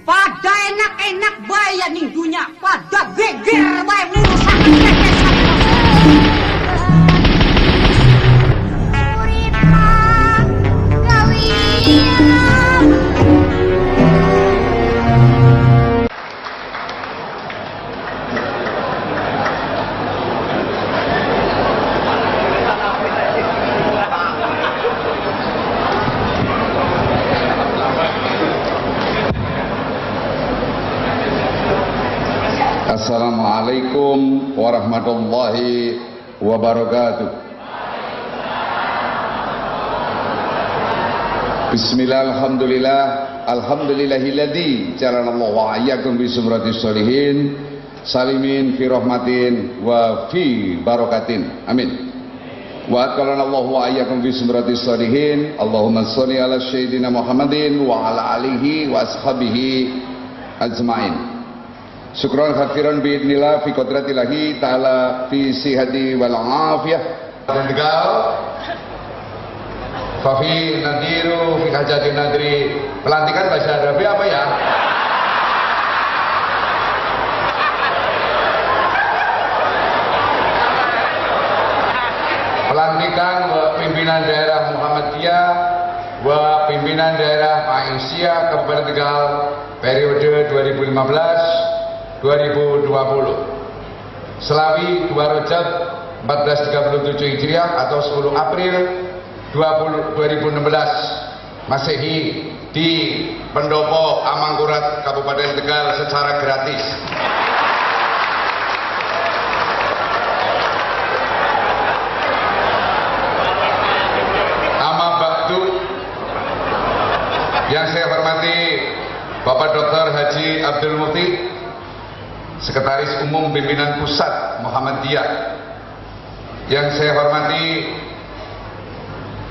Pada enak-enak bae ning dunya, pada geger bae urusan Assalamualaikum warahmatullahi wabarakatuh. Bismillah, alhamdulillah, alhamdulillahilladzi ja'alallahu wa iyyakum bi sumratis sholihin salimin fi rahmatin wa fi barakatin. Amin. Wa aqallallahu wa iyyakum bi sumratis sholihin. Allahumma sholli ala sayyidina Muhammadin wa ala alihi wa ashabihi ajmain. Syukran khairan biidnillah fi qadratillahi ta'ala fi sihati wal afiyah. Dan tegal Fafi nadiru fi hajati nadri. Pelantikan bahasa Arabi apa ya? Pelantikan pimpinan daerah Muhammadiyah wa pimpinan daerah Aisyah Kabupaten Tegal periode 2015-2020 Selawi 2 Rajab 1437 Hijriah atau 10 April 2016 Masehi di Pendopo Amangkurat Kabupaten Tegal secara gratis. Amma ba'du, yang saya hormati Bapak Dr. Haji Abdul Mufti, Sekretaris Umum Pimpinan Pusat Muhammadiyah. Yang saya hormati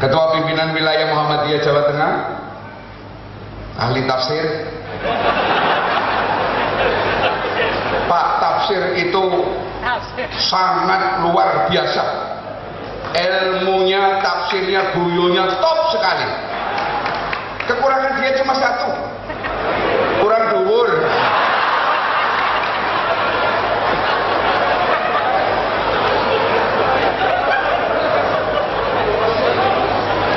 Ketua Pimpinan Wilayah Muhammadiyah Jawa Tengah, ahli tafsir. Pak, tafsir itu sangat luar biasa. Ilmunya, tafsirnya, guyonya top sekali. Kekurangan dia cuma satu, kurang dhuwur.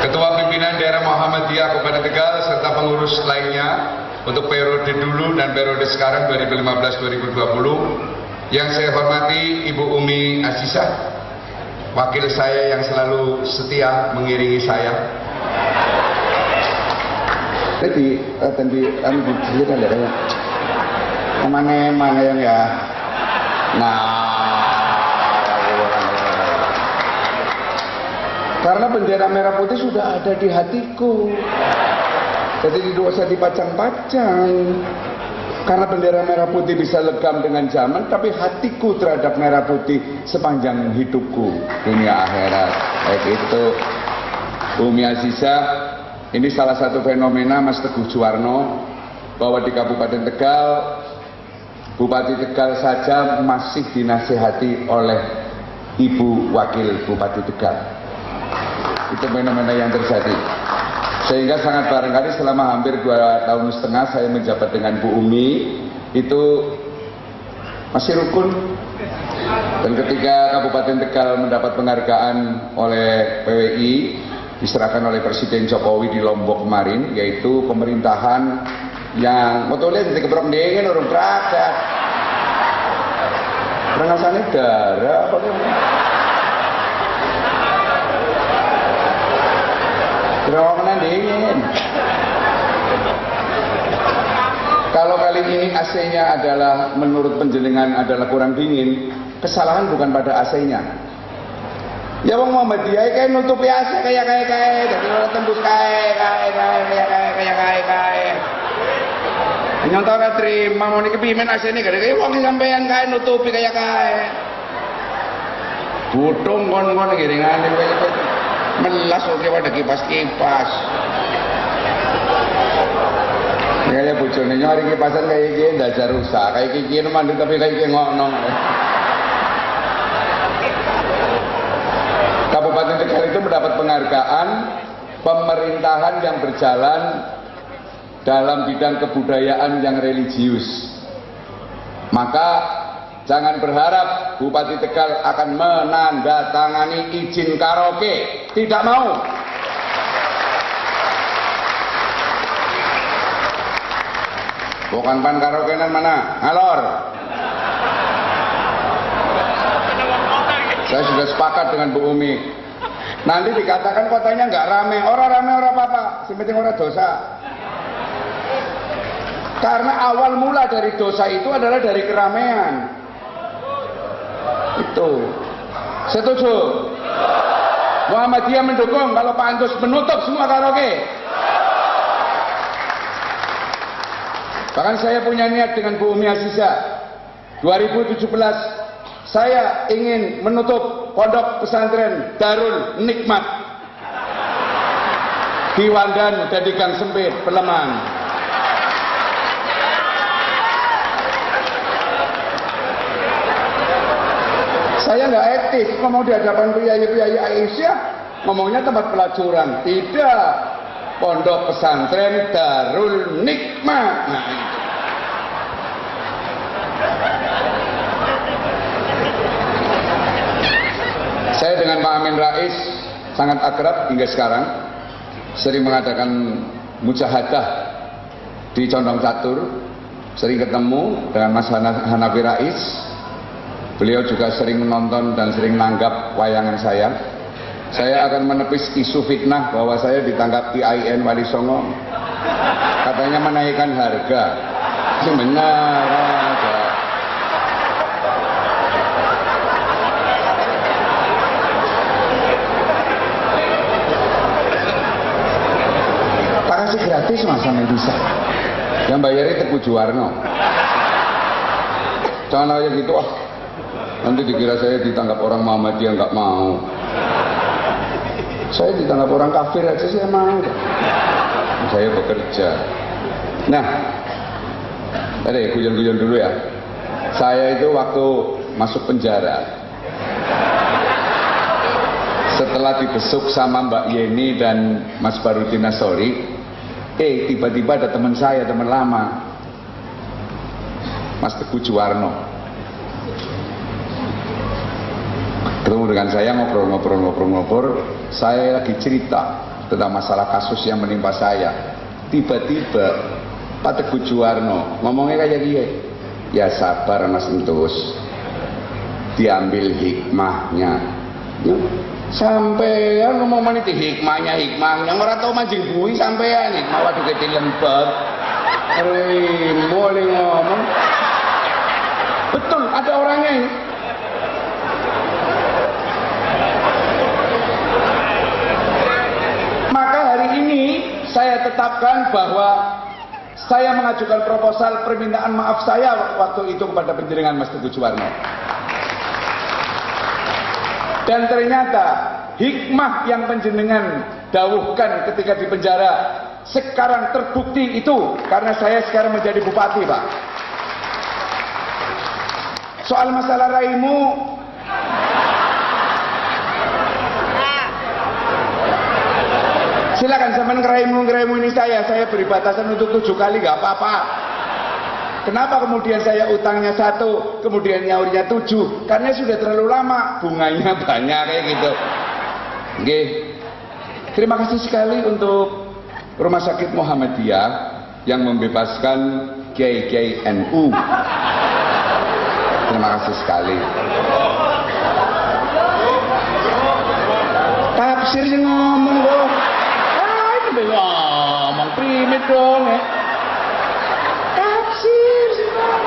Ketua Pimpinan Daerah Muhammadiyah Kabupaten Tegal serta pengurus lainnya untuk periode dulu dan periode sekarang 2015-2020. Yang saya hormati Ibu Umi Azizah, wakil saya yang selalu setia mengiringi saya. Jadi kami diceritakan ya kayak kemana-mana yang ya. Karena bendera merah putih sudah ada di hatiku, jadi tidak usah dipajang-pajang. Karena bendera merah putih bisa legam dengan zaman, tapi hatiku terhadap merah putih sepanjang hidupku, dunia akhirat. Kayak itu. Umi Azizah, ini salah satu fenomena Mas Teguh Juwarno, bahwa di Kabupaten Tegal, Bupati Tegal saja masih dinasihati oleh Ibu Wakil Bupati Tegal. Itu fenomena yang terjadi, sehingga sangat barangkali selama hampir 2,5 tahun saya menjabat dengan Bu Umi itu masih rukun. Dan ketika Kabupaten Tegal mendapat penghargaan oleh PWI diserahkan oleh Presiden Jokowi di Lombok kemarin, yaitu pemerintahan yang betulnya dikeprok dingin urung berada rengasannya darah apa Terowongan dingin. Kalau kali ini AC-nya adalah menurut penjenengan adalah kurang dingin, kesalahan bukan pada AC-nya. Ya wong Muhammadiyah kayak nutupi AC kayak jadi orang tembus kayak. Nyontoh ora terima mau niki pimen AC ini gede wong sampean kae nutupi kayak. Butung kon-kon giringane melas oke pada kipas-kipas. Ya bojone nyari kipasan kayak gini dasar rusak, kayak gini mandek tapi kayak gini ngoknong. Kabupaten Tegal itu mendapat penghargaan pemerintahan yang berjalan dalam bidang kebudayaan yang religius. Maka jangan berharap Bupati Tegal akan menandatangani izin karaoke. Tidak mau. Bukan pan karaokean mana? Ngalor. Saya sudah sepakat dengan Bu Umi. Nanti dikatakan kotanya nggak rame. Orang rame orang apa-apa. Sepenting orang dosa. Karena awal mula dari dosa itu adalah dari keramaian. Itu. Setuju? Muhammadiyah mendukung kalau Pak Antus menutup semua karaoke. Bahkan saya punya niat dengan Bu Umi Aziza. 2017 saya ingin menutup pondok pesantren Darul Nikmat di Wandan dan di Gang Sempit, Peleman. Saya nggak etis ngomong di hadapan priayi-priayi Aisyah, ngomongnya tempat pelacuran. Tidak, pondok pesantren Darul Nikmat. Nah, itu. Saya dengan Pak Amin Rais sangat akrab hingga sekarang, sering mengadakan mujahadah di Condong Catur, sering ketemu dengan Mas Hanafi Rais. Beliau juga sering menonton dan sering nanggap wayangan saya. Saya akan menepis isu fitnah bahwa saya ditangkap IAIN Wali Songo, katanya menaikkan harga. Itu benar ada. Tak kasih gratis masa nggak bisa. Yang bayarnya Teguh Juwarno. Jangan aja gitu ah. Nanti dikira saya ditangkap orang Muhammadiyah, nggak mau. Saya ditangkap orang kafir aja saya mau. Saya bekerja. Nah, tadi guyon-guyon dulu ya. Saya itu waktu masuk penjara, setelah dibesuk sama Mbak Yeni dan Mas Barudin Nasori, tiba-tiba ada teman saya, teman lama, Mas Teguh Juwarno. Ketemu dengan saya, ngobrol. Saya lagi cerita tentang masalah kasus yang menimpa saya. Tiba-tiba Pak Teguh Juwarno ngomongnya kayak gini, ya sabar Mas Entus, diambil hikmahnya. Sampean ngomong meniti hikmahnya, orang tau mancing bui sampean hikmah waduh gede lembab. Boleh ngomong. Betul, ada orangnya ini. Saya tetapkan bahwa saya mengajukan proposal permintaan maaf saya waktu itu kepada panjenengan Mas Teguh Juwarno. Dan ternyata hikmah yang panjenengan dawuhkan ketika di penjara sekarang terbukti itu karena saya sekarang menjadi bupati, Pak. Soal masalah raimu, silakan zaman ngeraimu ini saya beri batasan untuk 7 kali nggak apa-apa. Kenapa kemudian saya utangnya 1, kemudian nyaurnya 7? Karena sudah terlalu lama, bunganya banyak kayak gitu. Oke. Terima kasih sekali untuk Rumah Sakit Muhammadiyah yang membebaskan kiai-kiai NU. Terima kasih sekali. Tafsir sih ngomong loh. Ngomong primit dong ya. Tafsir sih ngomong.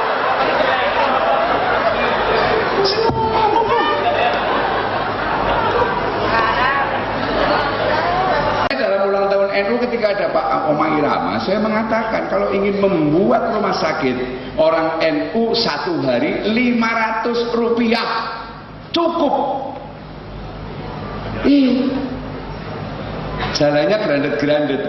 Dalam ulang tahun NU ketika ada Pak Omar Irama, saya mengatakan kalau ingin membuat rumah sakit orang NU 1 hari 500 rupiah cukup. Jalannya grandet-grandet,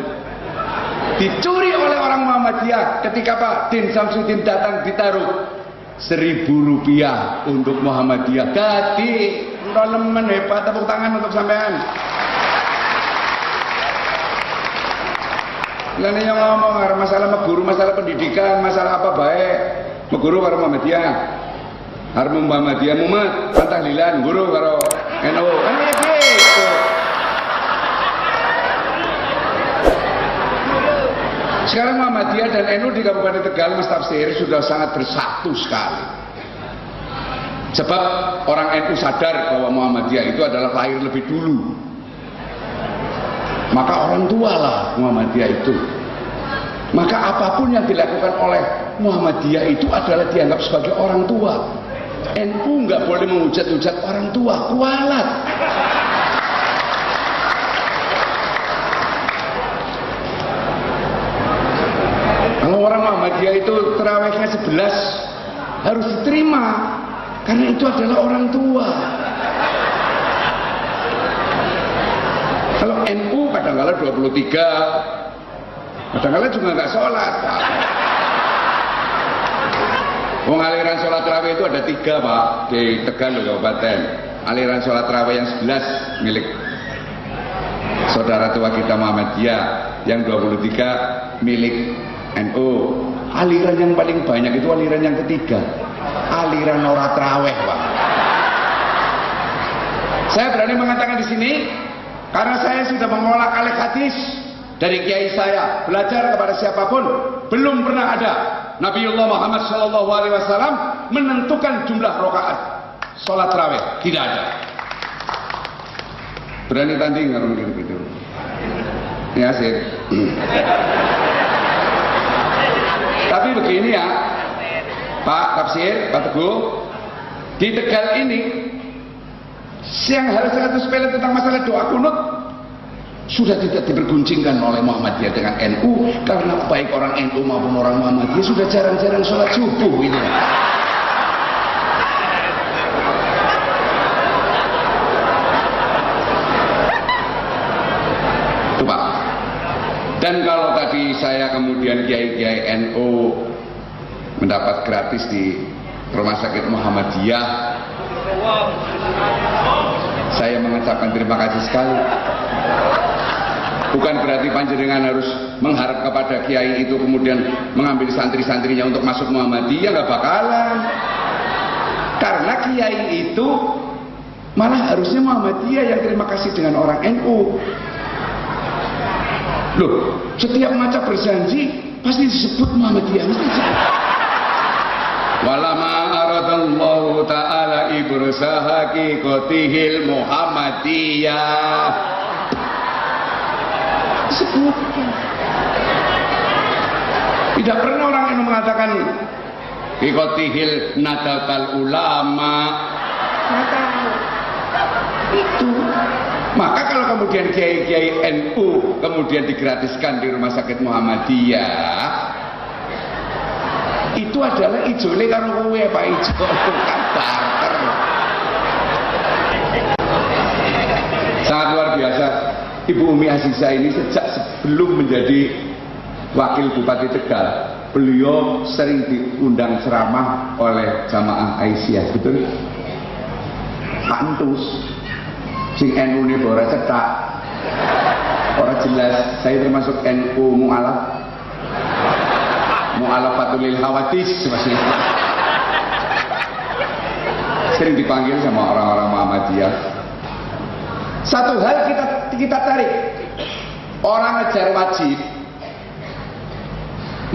dicuri oleh orang Muhammadiyah. Ketika Pak Din Samsudin datang ditaruh 1.000 rupiah untuk Muhammadiyah. Jadi lemen hebat, tepuk tangan untuk sampean. Lah nek ngomong arep masalah meguru, masalah pendidikan, masalah apa baik. Meguru karo Muhammadiyah. Arep Muhammadiyah mumet, tahlilan guru karo NU. Kan gitu. Sekarang Muhammadiyah dan NU di Kabupaten Tegal, Mas Tafsir, sudah sangat bersatu sekali. Sebab orang NU sadar bahwa Muhammadiyah itu adalah lahir lebih dulu. Maka orang tua lah Muhammadiyah itu. Maka apapun yang dilakukan oleh Muhammadiyah itu adalah dianggap sebagai orang tua. NU nggak boleh menghujat-hujat orang tua, kualat. Kalau orang Muhammadiyah itu terawihnya 11 harus diterima karena itu adalah orang tua. Kalau NU kadang-kala 23, kadang-kala juga nggak sholat. Wong aliran sholat tarawih itu ada 3 Pak di Tegal Kabupaten. Aliran sholat tarawih yang 11 milik saudara tua kita Muhammadiyah, yang 23 milik NU. Aliran yang paling banyak itu aliran yang ketiga, aliran ora tarawih Pak. Saya berani mengatakan di sini karena saya sudah mengolah alih hadis dari kiai saya, belajar kepada siapapun, belum pernah ada Nabiullah Muhammad SAW menentukan jumlah rakaat sholat tarawih, tidak ada. Berani tanding kalau gitu. Ya sih. Tapi begini ya, Pak Tafsir, Pak Teguh, di Tegal ini yang hal sangat sepele tentang masalah doa kunut sudah tidak diperguncingkan oleh Muhammadiyah dengan NU, karena baik orang NU maupun orang Muhammadiyah sudah jarang-jarang sholat subuh itu. Itu Pak. Dan kalau tadi saya kemudian kiai-kiai NU mendapat gratis di Rumah Sakit Muhammadiyah, saya mengucapkan terima kasih sekali. Bukan berarti panjenengan harus mengharap kepada kiai itu kemudian mengambil santri-santrinya untuk masuk Muhammadiyah, nggak bakalan. Karena kiai itu malah harusnya Muhammadiyah yang terima kasih dengan orang NU. Loh, setiap macam berjanji pasti disebut Muhammadiyah, mesti disebut. Walama aradallahu ta'ala ibrosa haqiqatihil Muhammadiyah. Disebutkan. Tidak pernah orang yang mengatakan haqiqatihil nadatul ulama. Itu. Maka kalau kemudian kiai-kiai NU kemudian digratiskan di Rumah Sakit Muhammadiyah, itu adalah ijole karo kowe Pak Ijo, kan barter. Sangat luar biasa. Ibu Umi Azizah ini sejak sebelum menjadi Wakil Bupati Tegal, beliau sering diundang ceramah oleh jamaah Aisyah, betul? Pak Entus, sing NU ini ora cetak, ora jelas. Saya termasuk NU mu'alafatul lil hawadis, maksudnya. Sering dipanggil sama orang-orang Muhammadiyah. Satu hal kita tarik, orang ngejar wajib,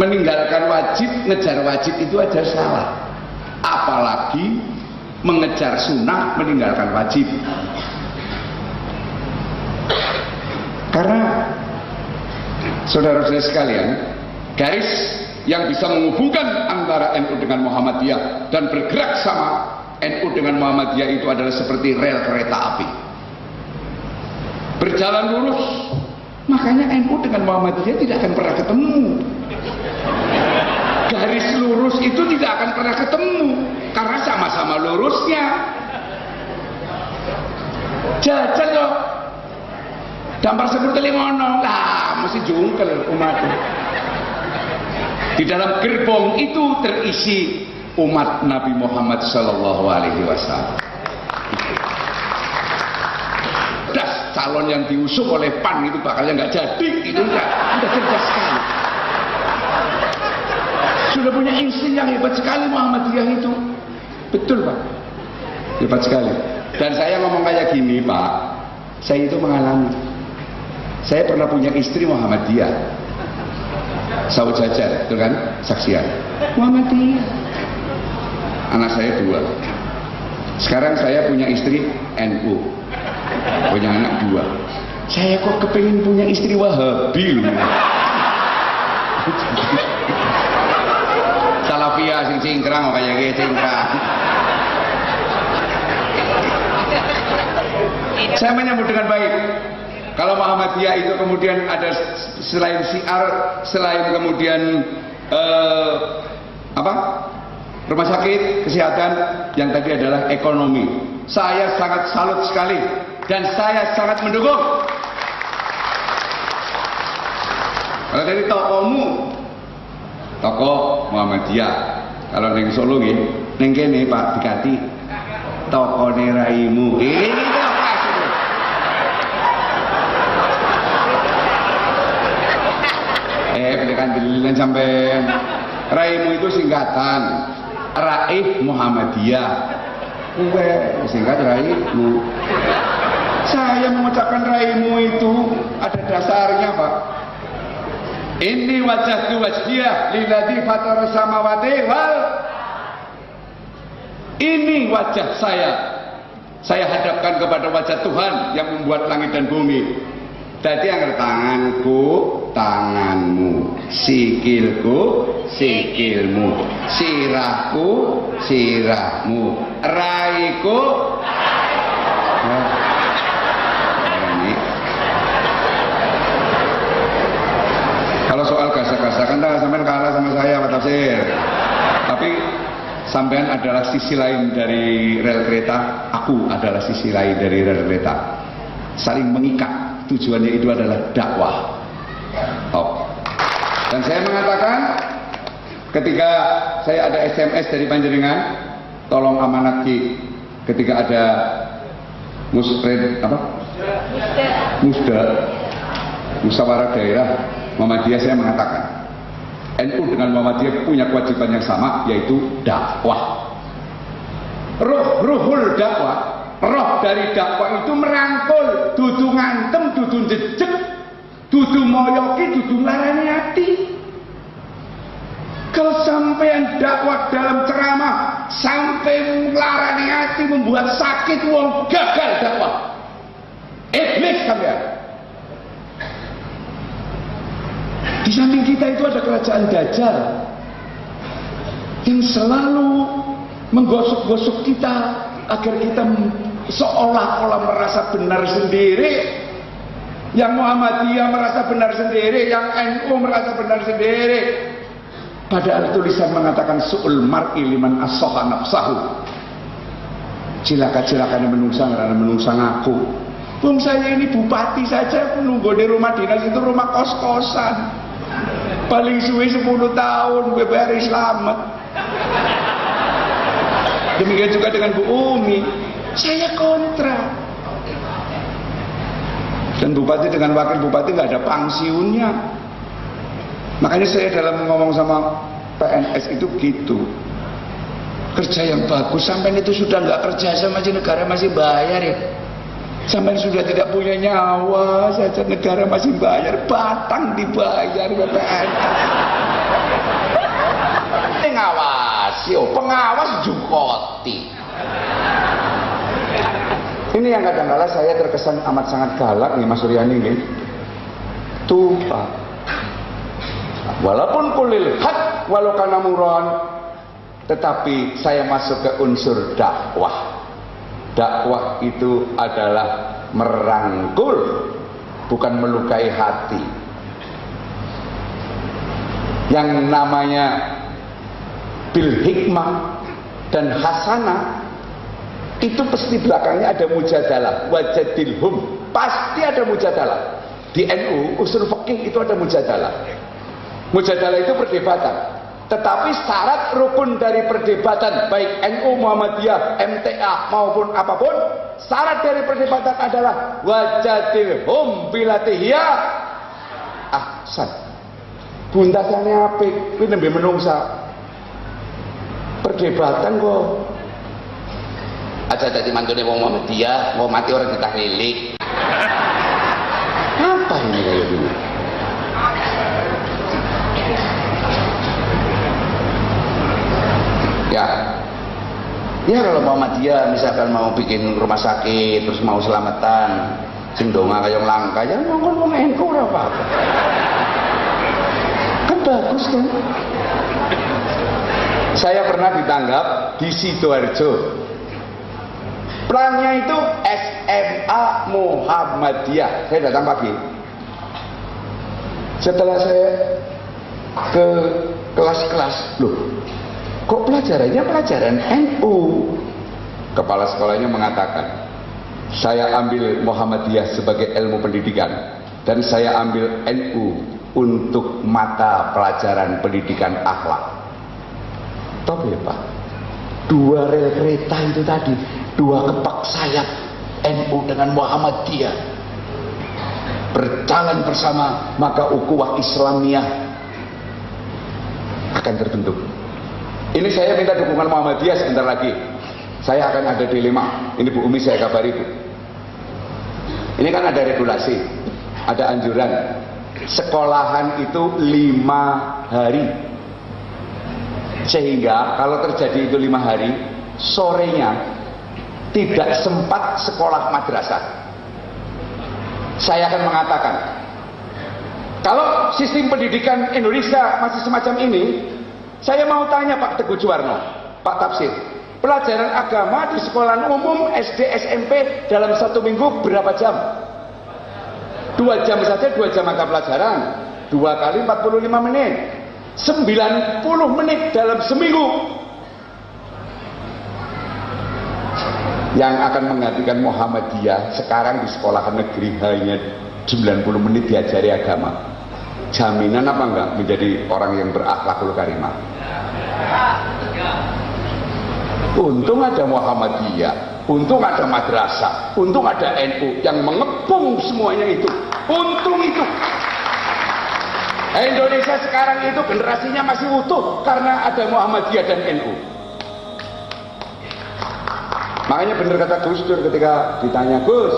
meninggalkan wajib, ngejar wajib itu aja salah. Apalagi mengejar sunnah, meninggalkan wajib. Karena saudara-saudara sekalian, garis yang bisa menghubungkan antara NU dengan Muhammadiyah dan bergerak sama NU dengan Muhammadiyah itu adalah seperti rel kereta api, berjalan lurus. Makanya NU dengan Muhammadiyah tidak akan pernah ketemu. Garis lurus itu tidak akan pernah ketemu karena sama-sama lurusnya. Jajal loh, dampar seperti ngono lah, mesti jungkel umat. Di dalam gerbong itu terisi umat Nabi Muhammad Sallallahu Alaihi Wasallam. Das. calon yang diusung oleh PAN itu bakalnya nggak jadi, itu udah cerdas sekali. Sudah punya insting yang hebat sekali Muhammadiyah itu. Betul Pak, hebat sekali. Dan saya ngomong kayak gini Pak, saya itu mengalami. Saya pernah punya istri Muhammadiyah, Saud Jajar, itu kan saksian Muhammadiyah. Anak saya 2. Sekarang saya punya istri NU, punya anak 2. Saya kok kepengin punya istri Wahabi loh. Salafiyah sing cingkrang kayak gini cingkrang. Saya menyambut dengan baik. Kalau Muhammadiyah itu kemudian ada selain syiar, selain kemudian rumah sakit, kesehatan, yang tadi adalah ekonomi. Saya sangat salut sekali dan saya sangat mendukung. Kalau dari tokomu, tokoh Muhammadiyah, kalau neng Solo nggih, neng kene Pak Dikati, tokone raimu. Ini pendekan dililan sampai raimu itu singkatan Raif Muhammadiyah. Singkat raimu. Saya mengucapkan raimu itu ada dasarnya Pak. Ini wajah tu wajhiyah lilladzi fatara samawati wal. Ini wajah saya. Saya hadapkan kepada wajah Tuhan yang membuat langit dan bumi. Tadi yang tanganku, tanganmu, sikilku, sikilmu, sirahku, sirahmu, raiku. Kalau soal gasa-gasa kan sampean kalah sama saya Pak Tafsir. Tapi sampean adalah sisi lain dari rel kereta, aku adalah sisi lain dari rel kereta. Saling mengikat. Tujuannya itu adalah dakwah. Top. Dan saya mengatakan ketika saya ada SMS dari panjenengan, tolong amanati ketika ada musyawarah daerah Muhammadiyah, saya mengatakan NU dengan Muhammadiyah punya kewajiban yang sama, yaitu dakwah. Ruhul dakwah, roh dari dakwah itu merangkul, dudu ngantem, dudu jejeg, dudu moyoki, dudu larani hati. Kalau sampean dakwah dalam ceramah sampai larani hati, membuat sakit wong, gagal dakwah. Iblis sampean. Di samping kita itu ada kerajaan Dajjal yang selalu menggosok-gosok kita agar kita seolah-olah merasa benar sendiri, yang Muhammadiyah merasa benar sendiri, yang NU merasa benar sendiri. Padahal tulisan mengatakan su'ul mar'i liman as-soha nafsahu. Cilaka-cilakanya menungsa karena menungsa ngaku. Bung saya ini bupati saja menunggu di rumah dinas itu rumah kos-kosan. Paling suwe 10 tahun BBR selamat. Demikian juga dengan Bu Umi. Saya kontra. Dan bupati dengan wakil bupati nggak ada pangsiunnya. Makanya saya dalam ngomong sama PNS itu gitu. Kerja yang bagus, sampai itu sudah nggak kerja sama negara masih bayar ya. Sampai sudah tidak punya nyawa saja negara masih bayar, batang dibayar PNS. Ngawasi, pengawas jukoti. Ini yang kadang-kala saya terkesan amat sangat galak nih Mas Suryani nih. Tuh Pak. Walaupun kulil hak walau kana muron, tetapi saya masuk ke unsur dakwah. Dakwah itu adalah merangkul, bukan melukai hati. Yang namanya bil hikmah dan hasanah itu pasti belakangnya ada mujadalah, wajadilhum, pasti ada mujadalah. Di NU usul fikih itu ada mujadalah. Mujadalah itu perdebatan. Tetapi syarat rukun dari perdebatan baik NU, Muhammadiyah, MTA maupun apapun Syarat dari perdebatan adalah wajadilhum bilatihya ahsan. Buntasane apik, kuwi nembe menungsa. Perdebatan kok aja dadi mantune wong Muhammadiyah, mau mati orang ditahlilik. apa ini kayak gini? Ya kalau Muhammadiyah misalkan mau bikin rumah sakit terus mau selamatan sing donga kaya langka ya ngomong wong NU ora apa-apa. Kan bagus kan? Saya pernah ditanggap di Sidoarjo. Pelangnya itu SMA Muhammadiyah. Saya datang pagi. Setelah saya ke kelas-kelas, loh, kok pelajarannya pelajaran NU? Kepala sekolahnya mengatakan, saya ambil Muhammadiyah sebagai ilmu pendidikan dan saya ambil NU untuk mata pelajaran pendidikan akhlak. Tahu ya Pak, dua rel kereta itu tadi, dua kepak sayap NU dengan Muhammadiyah berjalan bersama, maka ukhuwah Islamiyah akan terbentuk. Ini saya minta dukungan Muhammadiyah sebentar lagi. Saya akan ada dilema. Ini Bu Umi saya kabari Bu. Ini kan ada regulasi, ada anjuran. Sekolahan itu 5 hari. Sehingga kalau terjadi itu 5 hari, sorenya tidak sempat sekolah madrasah. Saya akan mengatakan, kalau sistem pendidikan Indonesia masih semacam ini, saya mau tanya Pak Teguh Juwarno, Pak Tafsir, pelajaran agama di sekolah umum SD SMP dalam 1 minggu berapa jam? 2 jam saja, 2 jam mata pelajaran, 2 kali 45 menit, 90 menit dalam seminggu. Yang akan menggantikan Muhammadiyah sekarang di sekolahan negeri hanya 90 menit diajari agama. Jaminan apa enggak menjadi orang yang berakhlakul karimah? Untung ada Muhammadiyah, untung ada madrasah, untung ada NU yang mengepung semuanya itu. Untung itu. Indonesia sekarang itu generasinya masih utuh karena ada Muhammadiyah dan NU. Makanya benar kata Gus Dur ketika ditanya, Gus,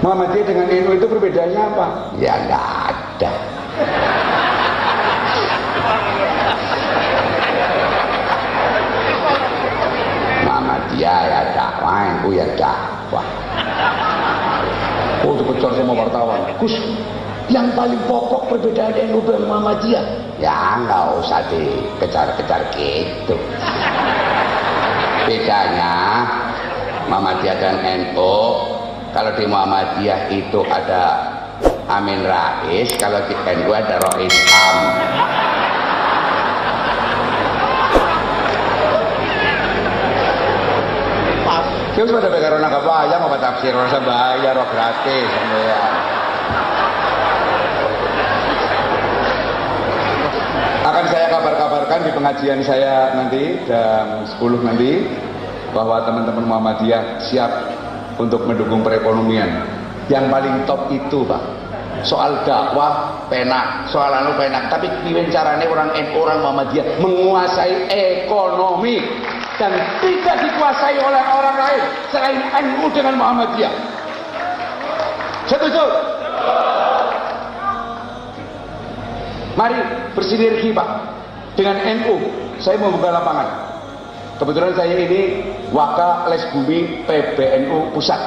Muhammadiyah dengan NU itu perbedaannya apa? Ya nggak ada. Muhammadiyah ya dakwah, NU ya dakwah. Oh, dikejar sama wartawan. Gus, yang paling pokok perbedaan NU dan Muhammadiyah? Ya nggak usah dikejar-kejar gitu. Bedanya Muhammadiyah dan NU, kalau di Muhammadiyah itu ada Amin Rais, kalau di NU ada Rois Am. Terus pada bekar orang apa aja mau tafsir rasa bayar roh gratis ya. Akan saya kabar-kabarkan di pengajian saya nanti jam 10 nanti bahwa teman-teman Muhammadiyah siap untuk mendukung perekonomian. Yang paling top itu Pak, soal dakwah penak, soal anu penak, tapi piye carane orang NU orang Muhammadiyah menguasai ekonomi dan tidak dikuasai oleh orang lain selain NU dengan Muhammadiyah. Setuju? Mari bersinergi Pak dengan NU. Saya mau buka lapangan. Kebetulan saya ini Waka Les Bumi PBNU Pusat.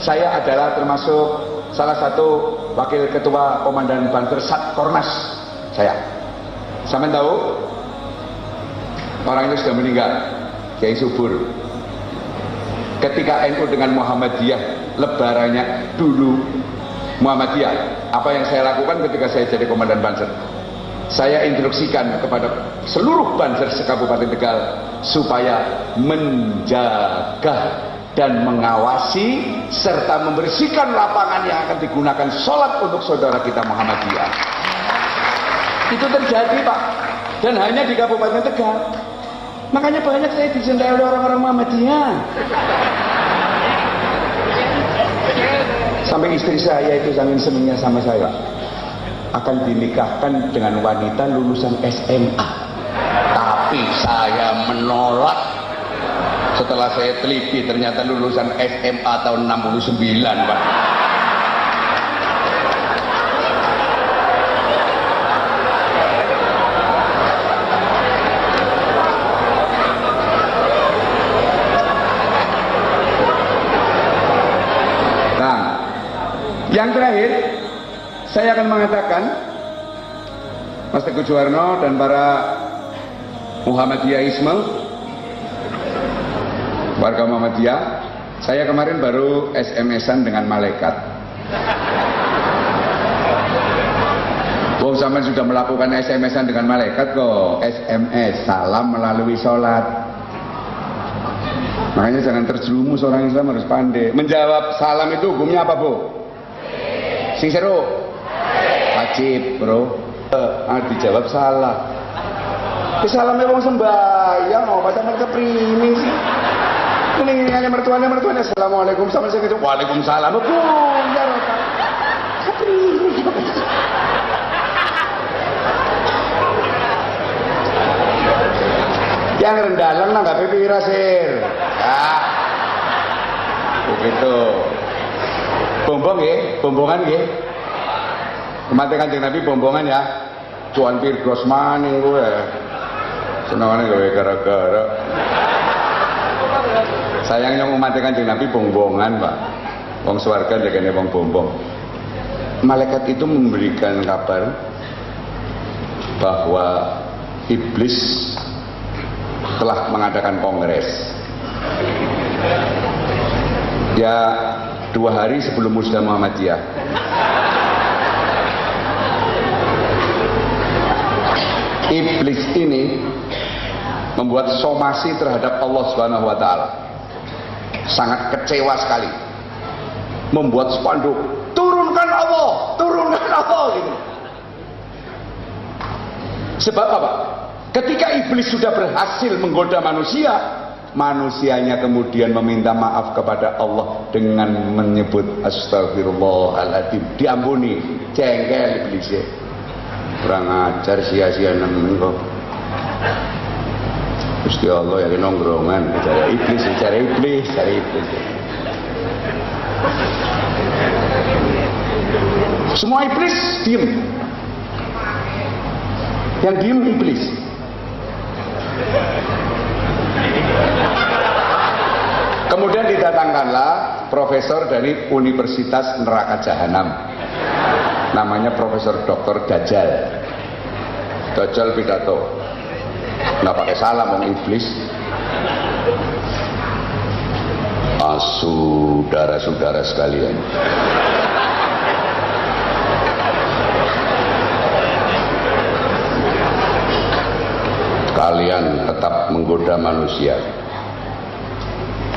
Saya adalah termasuk salah satu wakil ketua komandan Banser Satkornas. Saya. Sampean tahu? Orang itu sudah meninggal. Kiai Subur. Ketika NU dengan Muhammadiyah lebarannya dulu Muhammadiyah, apa yang saya lakukan ketika saya jadi komandan Banser? Saya instruksikan kepada seluruh Banser se-Kabupaten Tegal supaya menjaga dan mengawasi serta membersihkan lapangan yang akan digunakan sholat untuk saudara kita Muhammadiyah. Itu terjadi Pak, dan hanya di Kabupaten Tegal. Makanya banyak saya dicintai oleh orang-orang Muhammadiyah. Sampai istri saya itu saking senengnya sama saya, akan dinikahkan dengan wanita lulusan SMA. Tapi saya menolak. Setelah saya teliti, ternyata lulusan SMA tahun 69, Pak. Yang terakhir, saya akan mengatakan, Mas Teguh Juwarno dan para Muhammadiyahisme, warga Muhammadiyah, saya kemarin baru SMS-an dengan malaikat. Wong sampean sudah melakukan SMS-an dengan malaikat kok, SMS, salam melalui sholat. Makanya jangan terjerumus, orang Islam harus pandai. Menjawab salam itu hukumnya apa, Bu? Sing seru? Wajib, bro. Dijawab salah. Salamnya wong sembahyang, mau baca mereka primi sih. Ini hanya mertuanya, assalamualaikum, sama saya gitu. Waalaikumsalam. Ya yang rendahan lah nggak pipira sir. Ya. Begitu. Bombong ya, bombongan ya. Kematian Kanjeng Nabi bombongan ya. Cuan Pirgos maning gue. Senangnya gue gara-gara. Sayangnya mematikan Kanjeng Nabi bombongan, Pak. Wong swarga jagane wong bombong. Malaikat itu memberikan kabar bahwa iblis telah mengadakan kongres. Ya 2 hari sebelum Musda Muhammadiyah. Iblis ini membuat somasi terhadap Allah Subhanahu wa taala. Sangat kecewa sekali. Membuat spanduk, turunkan Allah gitu. Sebab apa? Ketika iblis sudah berhasil menggoda manusia, manusianya kemudian meminta maaf kepada Allah dengan menyebut astagfirullahaladzim, diampuni. Jengkel iblisnya, kurang ajar, sia-sia nemen kok. Gusti Allah ya nongkrongan, cari iblis. Semua iblis diem. Yang diem iblis. Kemudian didatangkanlah profesor dari Universitas Neraka Jahanam, namanya Profesor Dr. Dajjal. Dajjal pidato, nggak pakai salam wong iblis. Saudara-saudara sekalian, kalian tetap menggoda manusia,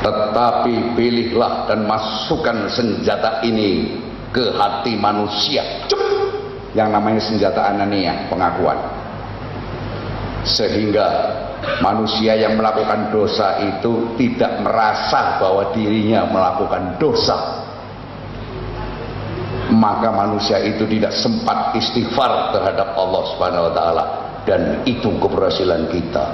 tetapi pilihlah dan masukkan senjata ini ke hati manusia. Yang namanya senjata anania, pengakuan. Sehingga manusia yang melakukan dosa itu tidak merasa bahwa dirinya melakukan dosa. Maka manusia itu tidak sempat istighfar terhadap Allah Subhanahu wa taala, dan itu keberhasilan kita.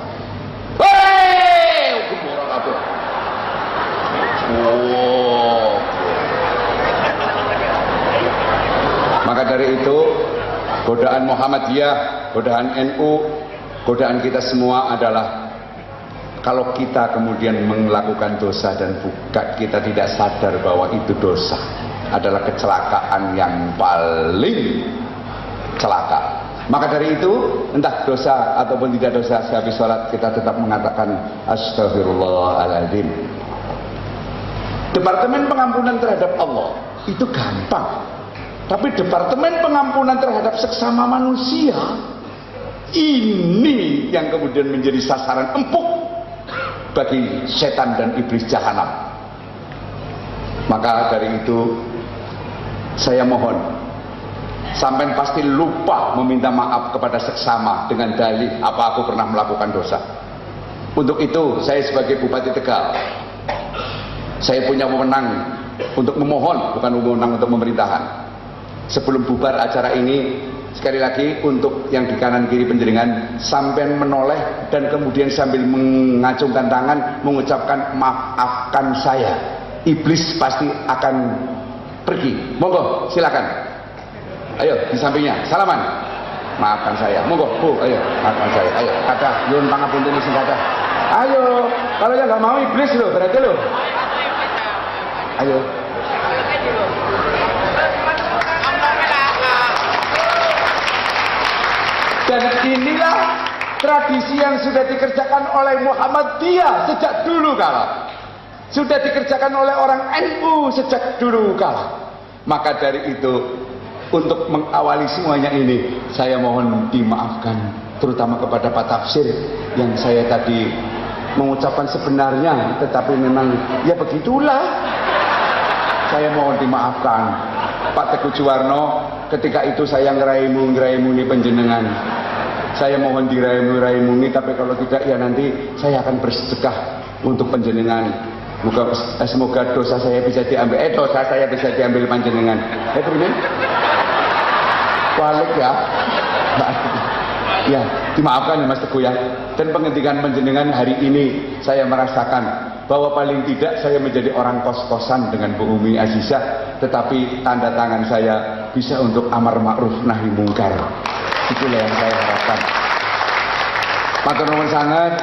Maka dari itu, godaan Muhammadiyah, godaan NU, godaan kita semua adalah kalau kita kemudian melakukan dosa dan bukan kita tidak sadar bahwa itu dosa, adalah kecelakaan yang paling celaka. Maka dari itu, entah dosa ataupun tidak dosa, sehabis sholat kita tetap mengatakan astagfirullahaladzim. Departemen pengampunan terhadap Allah itu gampang, tapi departemen pengampunan terhadap sesama manusia, ini yang kemudian menjadi sasaran empuk bagi setan dan iblis jahanam. Maka dari itu saya mohon, sampai pasti lupa meminta maaf kepada seksama dengan dalih apa aku pernah melakukan dosa. Untuk itu saya sebagai Bupati Tegal, saya punya wewenang untuk memohon, bukan wewenang untuk pemerintahan. Sebelum bubar acara ini, sekali lagi untuk yang di kanan kiri penjenengan sampai menoleh dan kemudian sambil mengacungkan tangan mengucapkan maafkan saya. Iblis pasti akan pergi. Monggo, silakan. Ayo di sampingnya, salaman. Maafkan saya. Monggo, Bu, ayo maafkan saya. Ayo, kata nyuwun pangapunten sing kata. Ayo, kalau yang nggak mau iblis loh, berarti loh. Ayo. Dan inilah tradisi yang sudah dikerjakan oleh Muhammadiyah sejak dulu kala. Sudah dikerjakan oleh orang NU sejak dulu kala. Maka dari itu, untuk mengawali semuanya ini, saya mohon dimaafkan, terutama kepada Pak Tafsir yang saya tadi mengucapkan sebenarnya, tetapi memang ya begitulah. Saya mohon dimaafkan. Pak Teguh Juwarno, ketika itu saya ngeraimu-ngeraimungi penjenengan. Saya mohon diraimu-raimungi, tapi kalau tidak ya nanti saya akan bersedekah untuk penjenengan. Semoga dosa saya bisa diambil, dosa saya bisa diambil panjenengan. Primen? Balik ya. Ya, dimaafkan ya Mas Teguh ya. Dan penghentikan penjenengan hari ini saya merasakan bahwa paling tidak saya menjadi orang kos-kosan dengan Bu Umi Azizah, tetapi tanda tangan saya bisa untuk amar ma'ruf nahi mungkar. Itulah yang saya harapkan. Matur nuwun sangat.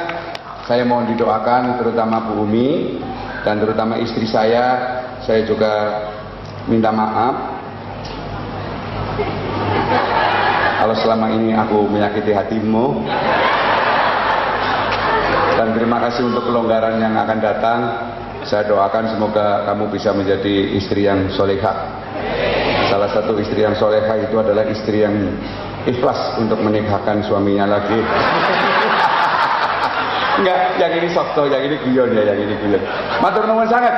Saya mohon didoakan terutama Bu Umi dan terutama istri saya. Saya juga minta maaf kalau selama ini aku menyakiti hatimu. Dan terima kasih untuk kelonggaran yang akan datang. Saya doakan semoga kamu bisa menjadi istri yang solehah. Salah satu istri yang solehah itu adalah istri yang ikhlas untuk menikahkan suaminya lagi. Enggak, yang ini sokto, yang ini guyon ya, yang ini guyon. Matur nuwun sangat.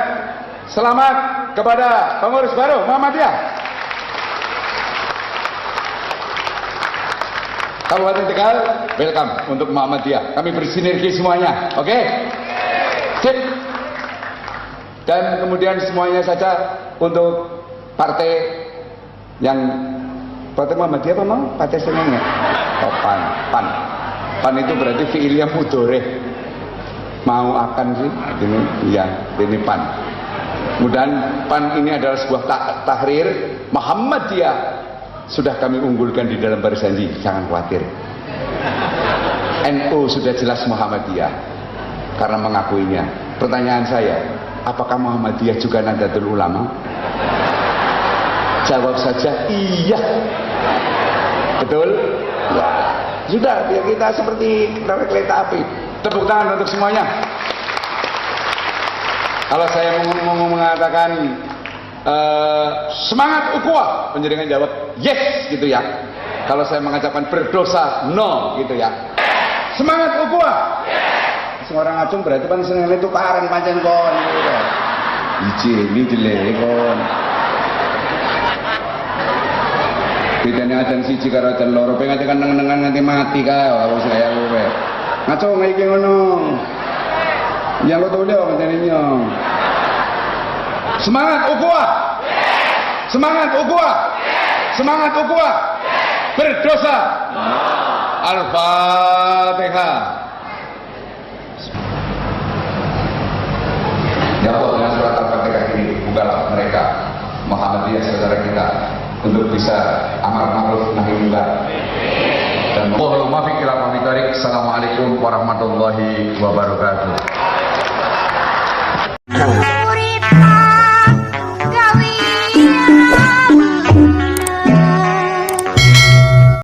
Selamat kepada pengurus baru Muhammadiyah Kabupaten Tegal, welcome untuk Muhammadiyah. Kami bersinergi semuanya, oke? Sip. Dan kemudian semuanya saja untuk partai yang partai Muhammadiyah apa mau? Partai senengnya? Oh, PAN. PAN itu berarti fi'ilnya mudhoreh. Mau akan sih? Ini, iya, ini PAN. Kemudian PAN ini adalah sebuah tahrir. Muhammadiyah sudah kami unggulkan di dalam barisan janji, jangan khawatir. NU sudah jelas Muhammadiyah karena mengakuinya. Pertanyaan saya, apakah Muhammadiyah juga Nahdlatul Ulama? Jawab saja iya. Betul? Ya. Sudah, biar kita seperti kereta api. Tepuk tangan untuk semuanya. Kalau saya mau mengatakan semangat ukhuwah, penjaringan jawab yes gitu ya. Kalau saya mengucapkan berdosa no gitu ya. Semangat ukhuwah. Seorang acung berarti kan seneng itu tukaran pancen kon gitu. Ini jelek kon. Bedanya ajan siji karo ajan loro, pengen tekan neng-nengan nganti mati kae wae saya kowe. Ngacung iki ngono. Ya lo tole kok jenenge. Semangat ukhuwah. Semangat ukhuwah. Semangat ukhuwah. Berdosa. Al-Fatihah. Ya Allah, dengan surat Al-Fatihah ini bukalah mereka Muhammadiyah saudara kita untuk bisa amar ma'ruf nahi munkar. Dan wallahul muwaffiq ila aqwamit thoriq. Assalamualaikum warahmatullahi wabarakatuh.